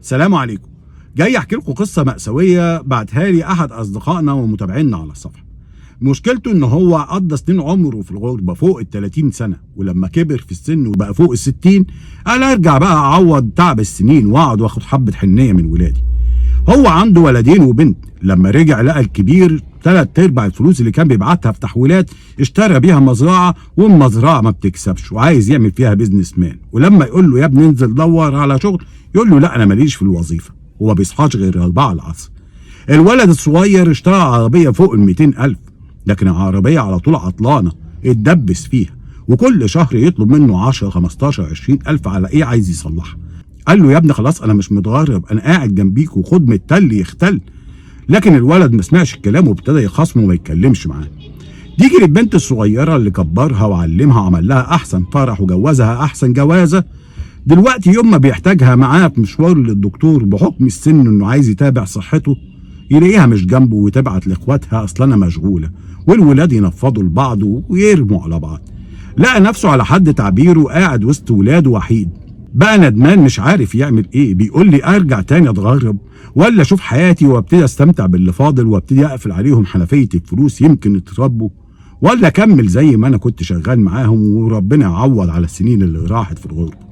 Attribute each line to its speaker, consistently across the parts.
Speaker 1: سلام عليكم. جاي احكي لكم قصه مأساويه بعتها لي احد اصدقائنا ومتابعينا على الصفحه. مشكلته ان هو قضى سنين عمره في الغربه فوق ال 30 سنه، ولما كبر في السن وبقى فوق ال 60 قال ارجع بقى اعوض تعب السنين واقعد واخد حبه حنيه من ولادي. هو عنده ولدين وبنت، لما رجع لقى الكبير 3/4 الفلوس اللي كان بيبعتها في تحويلات اشترى بيها مزرعه، والمزرعه ما بتكسبش وعايز يعمل فيها بيزنس مان. ولما يقول له يا ابني انزل دور على شغل يقول له لا انا ماليش في الوظيفه، وما بيصحاش غير 4 العصر. الولد الصغير اشترى عربيه فوق ال 200,000، لكن العربيه على طول عطلانه اتدبس فيها، وكل شهر يطلب منه 10 15 20,000 على ايه عايز يصلحها. قال له يا ابني خلاص انا مش متغرب، انا قاعد جنبيك وخد من التل يختل. لكن الولد ما سمعش الكلام وابتدى يخاصمه وما يتكلمش معاه. تيجي للبنت الصغيره اللي كبرها وعلمها وعمل لها احسن فرح وجوزها احسن جوازه، دلوقتي يوم ما بيحتاجها معاه في مشوار للدكتور بحكم السن انه عايز يتابع صحته، يلاقيها مش جنبه وتبعت لاخواتها اصل انا مشغوله، والولاد ينفضوا لبعض ويرموا على بعض. لقى نفسه على حد تعبيره قاعد وسط ولاده وحيد، بقى ندمان مش عارف يعمل ايه. بيقول لي ارجع تاني اتغرب ولا اشوف حياتي وابتدي استمتع باللي فاضل وابتدي اقفل عليهم حنفيه الفلوس يمكن يتربوا، ولا اكمل زي ما انا كنت شغال معاهم وربنا يعوض على السنين اللي راحت في الغربه.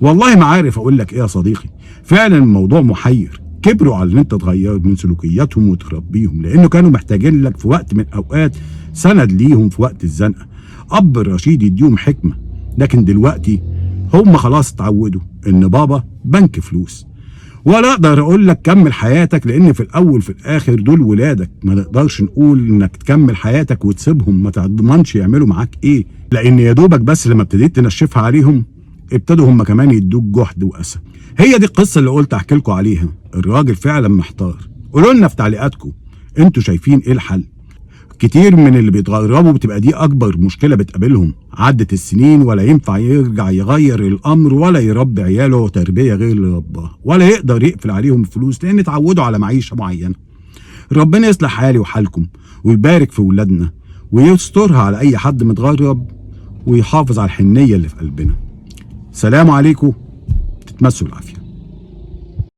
Speaker 1: والله ما عارف اقول لك ايه يا صديقي، فعلا الموضوع محير. كبروا على ان انت تغير من سلوكياتهم وتربيهم، لانه كانوا محتاجين لك في وقت من الاوقات سند ليهم في وقت الزنقه، اب رشيد يديهم حكمه. لكن دلوقتي هم خلاص اتعودوا ان بابا بنك فلوس. ولا اقدر اقول لك كمل حياتك، لان في الاول في الاخر دول ولادك، ما نقدرش نقول انك تكمل حياتك وتسيبهم، ما تضمنش يعملوا معاك ايه، لان يا دوبك بس لما ابتديت تنشفها عليهم ابتدوا هم كمان يدوك جهد واسى. هي دي القصه اللي قلت احكي لكم عليها. الراجل فعلا محتار. قولوا لنا في تعليقاتكم انتوا شايفين ايه الحل. كتير من اللي بيتغربوا بتبقى دي اكبر مشكله بتقابلهم، عدت السنين ولا ينفع يرجع يغير الامر ولا يربي عياله تربيه غير اللي رباها، ولا يقدر يقفل عليهم الفلوس لان اتعودوا على معيشه معينه. ربنا يصلح حالي وحالكم ويبارك في ولادنا ويسترها على اي حد متغرب ويحافظ على الحنيه اللي في قلبنا. سلام عليكم، تتمسوا بالعافيه.